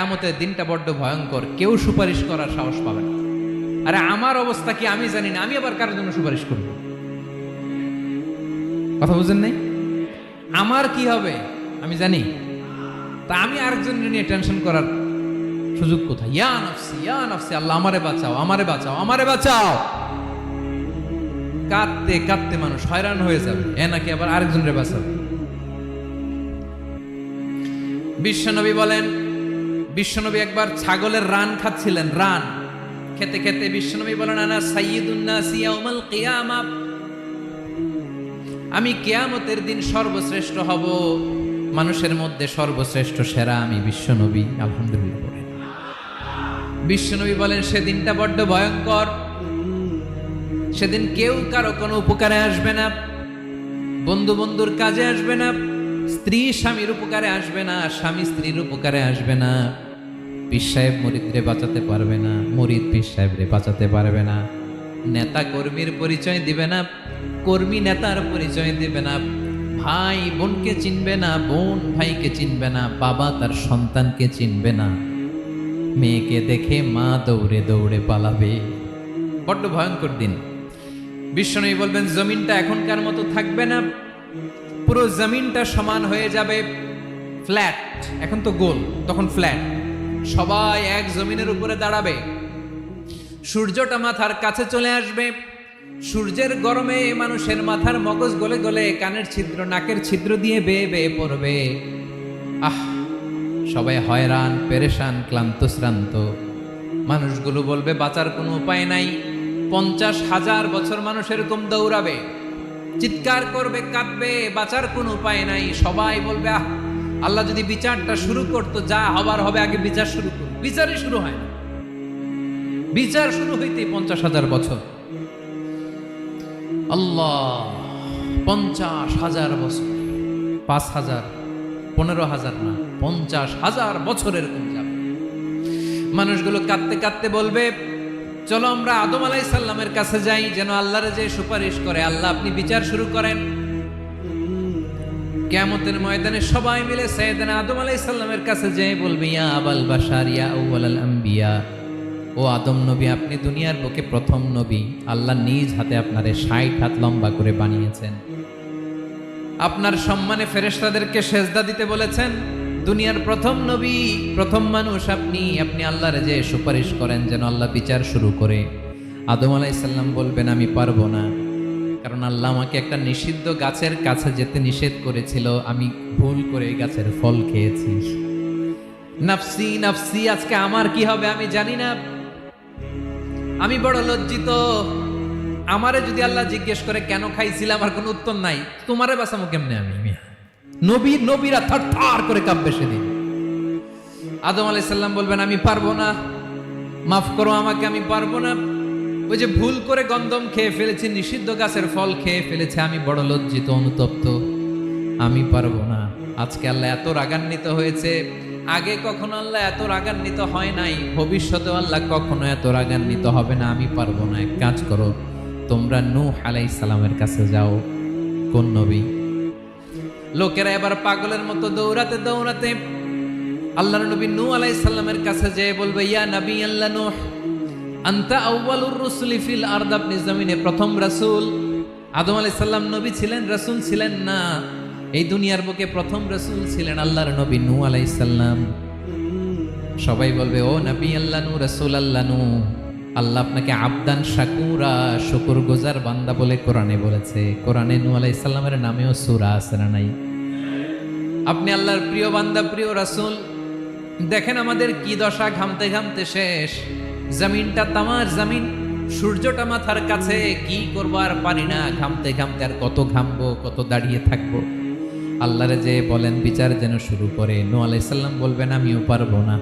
কিয়ামতের দিনটা বড্ড ভয়ঙ্কর, কেউ সুপারিশ করার সাহস পাবে না। আরে আমার অবস্থা কি আমি জানি না, আমি আবার কারোর জন্য সুপারিশ করব? কথা বুঝেন নাই? আমার কি হবে আমি জানি, তা আমি আরেকজনের নিয়ে টেনশন করার সুযোগ কোথায়? ইয়া নাফসি ইয়া নাফসি, আল্লাহ আমারে বাঁচাও আমারে বাঁচাও আমারে বাঁচাও। কাঁদতে কাঁদতে মানুষ হয়রান হয়ে যাবে, এ নাকি আবার আরেকজনের বাঁচাও। বিশ্বনবী বলেন, বিশ্বনবী একবার ছাগলের রান খাচ্ছিলেন, রান খেতে খেতে বিশ্বনবী বলেন, আনা সাইয়্যিদুন নাসি ইয়াউমাল কিয়ামা, আমি কিয়ামতের দিন সর্বশ্রেষ্ঠ হব, মানুষের মধ্যে সর্বশ্রেষ্ঠ সেরা আমি বিশ্বনবী। আলহামদুলিল্লাহ বলেন। বিশ্বনবী বলেন সেদিনটা বড্ড ভয়ঙ্কর, সেদিন কেউ কারো কোনো উপকারে আসবে না, বন্ধু বন্ধুর কাজে আসবে না, স্ত্রী স্বামীর উপকারে আসবে না, স্বামী স্ত্রীর উপকারে আসবে না, পীর সাহেব মুরিদরে বাঁচাতে পারবে না, মুরিদ পীর সাহেবরে বাঁচাতে পারবে না, নেতা কর্মীর পরিচয় দিবে না, কর্মী নেতার পরিচয় দিবে না, ভাই বোনকে চিনবে না, বোন ভাইকে চিনবে না, বাবা তার সন্তানকে চিনবে না, মেয়েকে দেখে মা দৌড়ে দৌড়ে পালাবে। বড্ড ভয়ঙ্কর দিন। বিশ্বনবী বলবেন জমিনটা এখনকার মতো থাকবে না, পুরো জমিনটা সমান হয়ে যাবে, ফ্ল্যাট। এখন তো গোল, তখন ফ্ল্যাট। সবাই এক জমিনের উপরে দাঁড়াবে, সূর্যটা মাথার কাছে চলে আসবে, সূর্যের গরমে মানুষের মাথার মগজ গলে গলে কানের ছিদ্র নাকের ছিদ্র দিয়ে বেয়ে বেয়ে পড়বে। আহ, সবাই হয়রান পেরেশান ক্লান্ত শ্রান্ত। মানুষগুলো বলবে বাঁচার কোনো উপায় নাই। 50,000 বছর মানুষ এরকম দৌড়াবে, চিৎকার করবে, কাঁদবে, বাঁচার কোনো উপায় নাই। সবাই বলবে আহ, আল্লাহ যদি বিচারটা শুরু করতো, যা হবার হবে, আগে বিচার শুরু করুন। বিচারই শুরু হয় না, বিচার শুরু হইতে 50,000 বছর। আল্লাহ, 50,000 বছর, 5,000, 15,000 না, 50,000 বছর এরকম যাবে। মানুষগুলো কাঁদতে কাঁদতে বলবে চলো আমরা আদম আলাইহিস সালামের কাছে যাই, যেন আল্লাহর যে সুপারিশ করে, আল্লাহ আপনি বিচার শুরু করেন। কিয়ামতের ময়দানে সবাই মিলে সাইয়েদনা আদম আলাইহিস সালামের কাছে যেয়ে বলবে ইয়া আবাল বাশার ইয়া আউয়ালাল আম্বিয়া, ও আদম নবী, আপনি দুনিয়ার বুকে প্রথম নবী, আল্লাহ নিজ হাতে আপনারে 60 হাত লম্বা করে বানিয়েছেন, আপনার সম্মানে ফেরেশতাদেরকে সেজদা দিতে বলেছেন, দুনিয়ার প্রথম নবী প্রথম মানুষ আপনি, আপনি আল্লাহর যে সুপারিশ করেন যেন আল্লাহ বিচার শুরু করে। আদম আলাইহিস সালাম বলবেন আমি পারবো না, কারণ আল্লাহ আমাকে একটা নিষিদ্ধ গাছের কাছে যেতে নিষেধ করেছিল, আমি ভুল করে এই গাছের ফল খেয়েছি। নাফসি নাফসি, আজকে আমার কি হবে আমি জানি না, আমি বড় লজ্জিত। আমারে যদি আল্লাহ জিজ্ঞেস করে কেন খাইছিলাম, আমার কোনো উত্তর নাই, তোমারে বাঁচামো কেমনে আমি? নবীরা থার থার করে কাঁপবে সেদিন। আদম আলাইহিস সালাম বলবেন আমি পারবো না, মাফ করো আমাকে, আমি পারবো না, ওই যে ভুল করে গন্ধম খেয়ে ফেলেছি, নিষিদ্ধ গাছের ফল খেয়ে ফেলেছে, আমি বড় লজ্জিত অনুতপ্ত, আমি পারবো না। আজকে আল্লাহ এত রাগান্বিত হয়েছে, আগে কখনো আল্লাহ এত রাগান্বিত হয় নাই, ভবিষ্যতে আল্লাহ কখনো এত রাগান্বিত হবে না, আমি পারবো না। এক কাজ করো, তোমরা নূহ আলাইহিস সালামের কাছে যাও। কোন নবী? লোকেরা এবার পাগলের মতো দৌড়াতে দৌড়াতে আল্লাহর নবী নূহ আলাইহিস সালামের কাছে যেয়ে বলবে ইয়া নবী আল্লাহ নূহ, আনতা আউয়ালুর রুসুলি ফিল আরদ, আপনি জমিনে প্রথম রাসূল। আদম আলাইহিস সালাম নবী ছিলেন, রাসূল ছিলেন না, এই দুনিয়ার বুকে প্রথম রাসূল ছিলেন আল্লাহর নবী নূহ আলাইহিস সালাম। সবাই বলবে ও নবী আল্লাহ নূহ, রাসূল আল্লাহ নূহ, আল্লাহ আপনাকে আবদান শাকুরা, শুকরগুজার বান্দা বলে কোরআনে বলেছে। কোরআনে নূহ আলাইহিস সালামের নামেও সূরা আছে না নাই? আপনি আল্লাহর প্রিয় বান্দা, প্রিয় রাসূল। দেখেন আমাদের কি দশা, ঘামতে ঘামতে শেষ, জমিনটা তামার জমিন, সূর্যটা মাথার কাছে, কি করবো আর পারি না, ঘামতে ঘামতে আর কত ঘামবো, কত দাঁড়িয়ে থাকবো। আল্লাহরে যে বলেন বিচার যেন শুরু করে। নূহ আলাইহিস সালাম বলবেন আমিও পারবো না,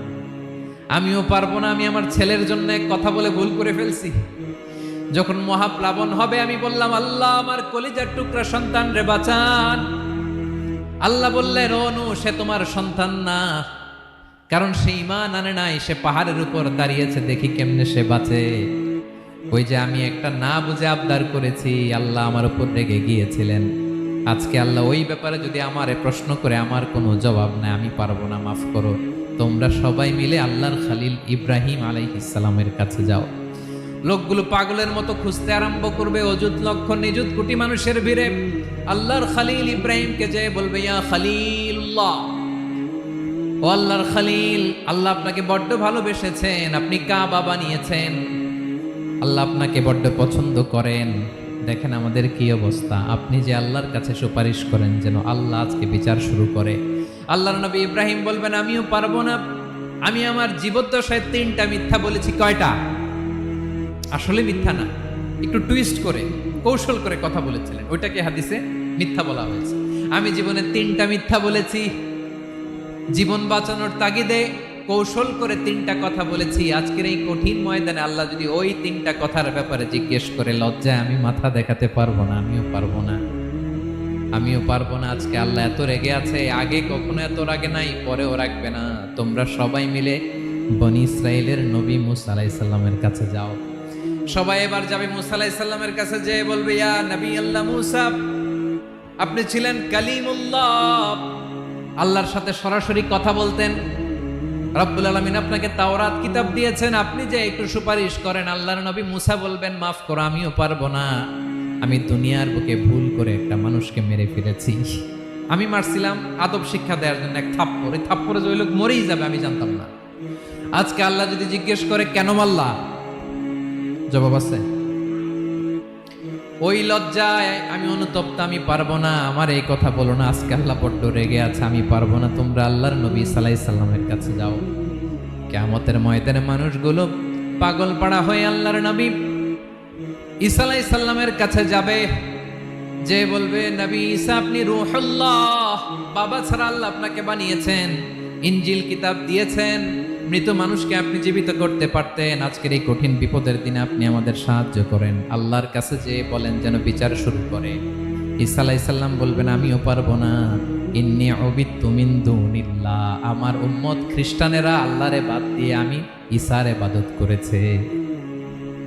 আমিও পারবো না, আমি আমার ছেলের জন্য এক কথা বলে ভুল করে ফেলছি। যখন মহাপ্লাবন হবে আমি বললাম আল্লাহ আমার কলিজার টুকরা সন্তান রে বাঁচান। আল্লাহ বললেন ও নূহ, সে তোমার সন্তান না, কারণ সে ঈমান আনে নাই, সে পাহাড়ের উপর দাঁড়িয়েছে, দেখি কেমনে সে বাঁচে। ওই যে আমি একটা না বুঝে আবদার করেছি, আল্লাহ আমার উপর রেগে গিয়েছিলেন। আজকে আল্লাহ ওই ব্যাপারে যদি আমারে প্রশ্ন করে, আমার কোনো জবাব নাই, আমি পারবো না, মাফ করো। তোমরা সবাই মিলে আল্লাহর খালিল ইব্রাহিম আলাইহিস সালামের কাছে যাও। লোকগুলো পাগলের মতো খুঁজতে আরম্ভ করবে, অযুত লক্ষ নিযুত কোটি মানুষের ভিড়ে আল্লাহর খালিল ইব্রাহিমকে যেয়ে বলবে, ইয়া খালিলুল্লাহ, ও আল্লাহর খালিল, আল্লাহ আপনাকে বড্ড ভালোবেসেছেন, আপনি কাবা বানিয়েছেন, আল্লাহ আপনাকে বড্ড পছন্দ করেন। দেখেন আমাদের কি অবস্থা, আপনি যে আল্লাহর কাছে সুপারিশ করেন যেন আল্লাহ আজকে বিচার শুরু করে। আল্লাহর নবী ইব্রাহিম বলবেন, আমিও পারবো না, আমি আমার জীবদ্দশায় 3টা মিথ্যা বলেছি। কয়টা? আসলে মিথ্যা না, একটু টুইস্ট করে কৌশল করে কথা বলেছিলেন, ওইটাকে হাদিসে মিথ্যা বলা হয়েছে। আমি জীবনে 3টা মিথ্যা বলেছি, জীবন বাঁচানোর তাগিদে কৌশল করে 3টা কথা বলেছি। আজকের এই কঠিন ময়দানে আল্লাহ যদি ওই 3টা কথার ব্যাপারে জিজ্ঞেস করে, লজ্জায় আমি মাথা দেখাতে পারবো না, আমিও পারবো না, আমিও পারবো না। আজকে আল্লাহ এত রেগে আছে, আগে কখনো এত রাগে নাই, পরেও রাখবে না। তোমরা সবাই মিলে বনি ইসরাইলের নবী মুসা আলাইহিস সালামের কাছে যাও। সবাই এবার যাবে মুসা আলাইহিস সালামের কাছে, যেয়ে বলবে, ইয়া নবী আল্লাহ মুসা, আপনি ছিলেন কালিমুল্লাহ, আল্লাহর সাথে সরাসরি কথা বলতেন, রব্বুল আলামিন আপনাকে তাওরাত কিতাব দিয়েছেন, আপনি যে একটু সুপারিশ করেন। আল্লাহর নবী মুসা বলবেন, মাফ করো, আমিও পারবো না, আমি দুনিয়ার বুকে ভুল করে একটা মানুষকে মেরে ফেলেছি। আমি মারছিলাম আদব শিক্ষা দেওয়ার জন্য এক থাপ্পড়, এই থাপ্পড়ে যে ওই লোক মরেই যাবে আমি জানতাম না। আজকে আল্লাহ যদি জিজ্ঞেস করে কেন মারলা, জবাব আছে? ওই লজ্জায় আমি অনুতপ্ত, আমি পারবো না, আমার এই কথা বলো না। আজকে আল্লাহ বড্ড রেগে আছে, আমি পারবো না, তোমরা আল্লাহর নবী ঈসা আলাইহিস সালামের কাছে যাও। কিয়ামতের ময়দানে মানুষগুলো পাগল পাড়া হয়ে আল্লাহর নবী ঈসা আলাইহিস সালামের কাছে যাবে, যে বলবে, নবী ঈসা আপনি রূহুল্লাহ, বাবা ছাড়া আল্লাহ আপনাকে বানিয়েছেন, ইনজিল কিতাব দিয়েছেন, মৃত মানুষকে আপনি জীবিত করতে পারতেন, আজকের এই কঠিন বিপদের দিনে আপনি আমাদের সাহায্য করেন। আল্লাহর কাছে যে বলেন যেন বিচার শুরু করে। ঈসা আলাইহিস সালাম বলবেন, আমিও পারবো না, ইন্নী উবিদতু মিন দুনিল্লাহ, আমার উম্মত খ্রিস্টানেরা আল্লাহরে বাদ দিয়ে আমি ঈসার ইবাদত করেছে।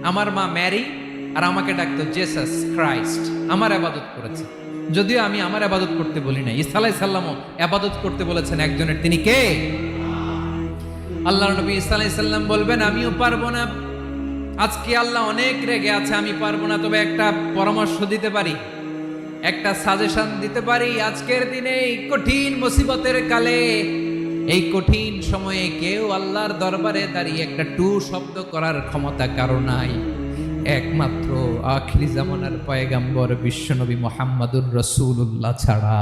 আমার মা ম্যারি আর আমাকে ডাকতো জেসাস ক্রাইস্ট, আমার ইবাদত করেছে, যদিও আমি আমার ইবাদত করতে বলি না। ঈসা আলাইহিস সালামও ইবাদত করতে বলেছেন একজনের, তিনি কে? আল্লাহর নবী ঈসা আলাইহিস সালাম বলবেন, আমিও পারবো না, আজকে আল্লাহ অনেক রেগে আছে, আমি পারবো না, তবে একটা পরামর্শ দিতে পারি, একটা সাজেশন দিতে পারি। আজকের দিনে এই কঠিন মুসিবতের কালে, এই কঠিন সময়ে কেউ আল্লাহর দরবারে দাঁড়িয়ে একটা টু শব্দ করার ক্ষমতা কারো নাই, একমাত্র আখিরি জামানার পয়গাম্বর বিশ্বনবী মুহাম্মদুর রাসূলুল্লাহ ছাড়া।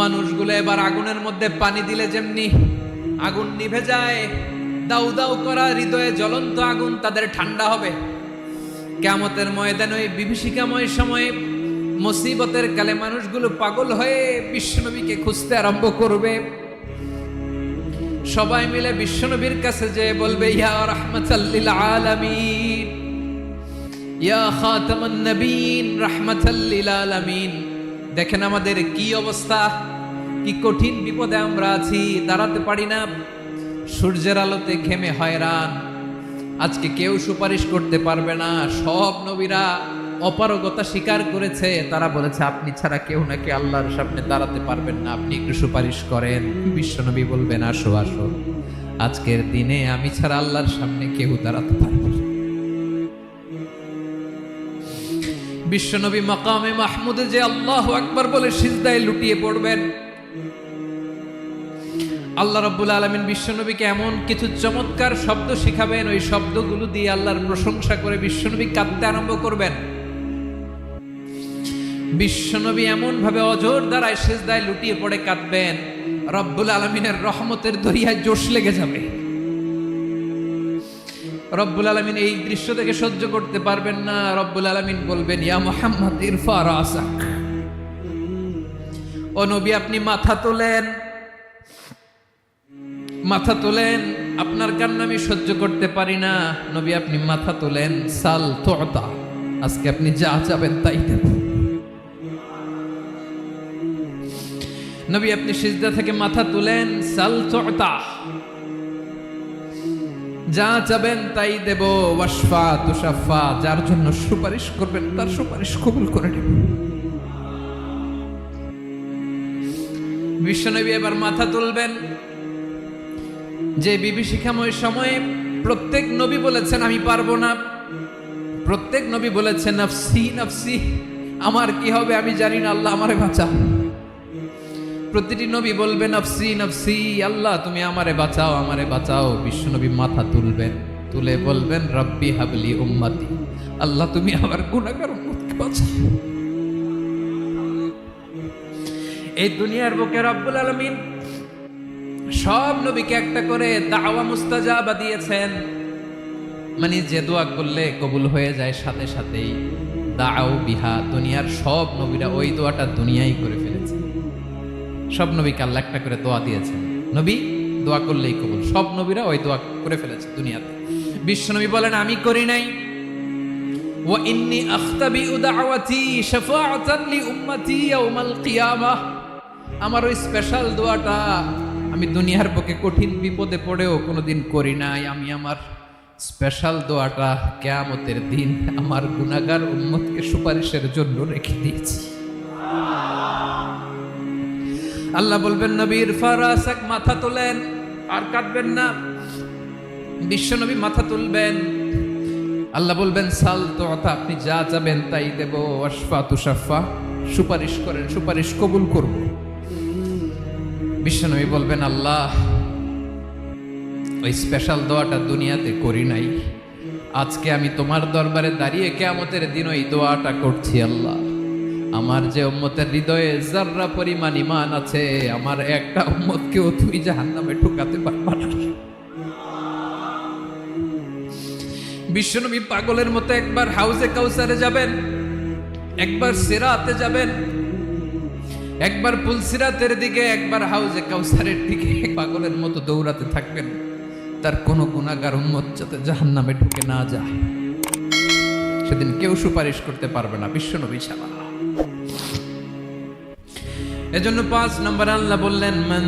মানুষগুলো এবার আগুনের মধ্যে পানি দিলে যেমনি আগুন নিভে যায়, দাউ দাউ করা হৃদয়ে জ্বলন্ত আগুন তাদের ঠান্ডা হবে। কিয়ামতের ময়দানে ওই বিভীষিকাময় সময়ে মুসিবতের কালে মানুষগুলো পাগল হয়ে বিশ্বনবীকে খুঁজতে আরম্ভ করবে। সবাই মিলে বিশ্বনবীর কাছে যেয়ে বলবে, ইয়া রাহমাতাল লিল আলামিন, ইয়া খাতামান নবীন, রাহমাতাল লিল আলামিন। দেখেন আমাদের কি অবস্থা, কি কঠিন বিপদে আমরা আছি, দাঁড়াতে পারি না, সূর্যের আলোতে ঘেমে হয়রান। আজকে কেউ সুপারিশ করতে পারবে না, সব নবীরা অপারগতা স্বীকার করেছে, তারা বলেছে আপনি ছাড়া কেউ নাকি আল্লাহর সামনে দাঁড়াতে পারবেন না, আপনি একটু সুপারিশ করেন। বিশ্বনবী বলবেন, আসো আসো, আজকের দিনে আমি ছাড়া আল্লাহর সামনে কেউ দাঁড়াতে পারবে না। বিশ্বনবী মাকামে মাহমুদে যে আল্লাহু আকবার বলে সিজদায় লুটিয়ে পড়বেন। আল্লাহ রাব্বুল আলামিন বিশ্বনবীকে এমন কিছু চমৎকার শব্দ শিখাবেন, ওই শব্দগুলো দিয়ে আল্লাহর প্রশংসা করে বিশ্বনবী কাঁদতে আরম্ভ করবেন। বিশ্বনবী এমন ভাবে অজর দ্বারায় সিজদায় লুটিয়ে পড়ে কাঁদবেন, রব্বুল আলামিনের রহমতের দরিয়ায় জোশ লেগে যাবে। রব্বুল আলামিন এই দৃশ্য থেকে সহ্য করতে পারবেন না। রব্বুল আলামিন বলবেন, ইয়া মুহাম্মদ ইরফা রাসাক, ও নবী আপনি মাথা তোলেন, মাথা তোলেন, আপনার কান্না আমি সহ্য করতে পারি না। নবী আপনি মাথা তোলেন, সাল তুতা, আজকে আপনি যা চাবেন তাই দেব। নবী আপনি সিজদা থেকে মাথা তুলেন, সাল তুতা, যা চাবেন তাই দেব। ওয়াশফা তুশাফা, যার জন্য সুপারিশ করবেন তার সুপারিশ কবুল করে নেব। বিশ্বনবী এবার মাথা তুলবেন। যে বিভীষিকাময় সময়ে প্রত্যেক নবী বলেছেন আমি পারবো না, প্রত্যেক নবী বলেছেন নফসি নফসি, আমার কি হবে আমি জানি না, আল্লাহ আমারে বাঁচাও। প্রতিটি নবী বলবেন নফসি নফসি, আল্লাহ তুমি আমারে বাঁচাও আমারে বাঁচাও। বিশ্বনবী মাথা তুলবেন, তুলে বলবেন রব্বি হাবলি উম্মতি, আল্লাহ তুমি আমার গুনাহগার উম্মতকে বাঁচাও। এই দুনিয়ার বুকে রব্বুল আলামিন সব নবীকে একটা করে দাওয়া মুস্তাজাবা দিয়েছেন, মানে যে দোয়া করলে কবুল হয়ে যায় সাথে সাথেই। দাও বিহা, দুনিয়ার সব নবীরা ওই দোয়াটা দুনিয়ায় করে ফেলেছে। সব নবীকে আল্লাহ একটা করে দোয়া দিয়েছেন, নবী দোয়া করলেই কবুল। সব নবীরা ওই দোয়া করে ফেলেছে দুনিয়াতে। বিশ্বনবী বলেন আমি করি নাই। ওয়া ইন্নী আখতাবিউ দাওয়াতি শাফাআতান লি উম্মতি ইয়াউমাল কিয়ামাহ, আমার ওই স্পেশাল দোয়াটা আমি দুনিয়ার বুকে কঠিন বিপদে পড়েও কোনোদিন করি নাই। আমি আমার স্পেশাল দোয়াটা কিয়ামতের দিন আমার গুনাহগার উম্মতকে সুপারিশের জন্য রেখে দিয়েছি। আল্লাহ বলবেন নবীর ফারাসাক, মাথা তোলেন, আর কাটবেন না। বিশ্বনবী মাথা তুলবেন, আল্লাহ বলবেন সাল তো, আপনি যা যাবেন তাই দেব। ওয়াশফা তুশাফা, সুপারিশ করেন, সুপারিশ কবুল করব। বিশ্বনবী বলবেন আল্লাহ ওই স্পেশাল দোয়াটা দুনিয়াতে করি নাই, আজকে আমি তোমার দরবারে দাঁড়িয়ে কিয়ামতের দিন ওই দোয়াটা করছি। আল্লাহ আমার যে উম্মতের হৃদয়ে যাররা পরিমাণ ঈমান আছে, আমার একটা উম্মতকেও তুই জাহান্নামে ঢুকাতে পারবা না। বিশ্বনবী পাগলের মতো একবার হাউজে কাউসারে যাবেন, একবার সিরাতে যাবেন, একবার পুলসিরাতের দিকে, একবার হাউজে কাউসারের দিকে পাগলের মতো দৌড়াতে থাকবেন। তার কোনো গুনাহগার উম্মত যাতে জাহান্নামে ঢুকে না যায়, সেদিন কেউ সুপারিশ করতে পারবে না বিশ্বনবী ছাড়া। এজন্য 5 নম্বর আল্লাহ বললেন মান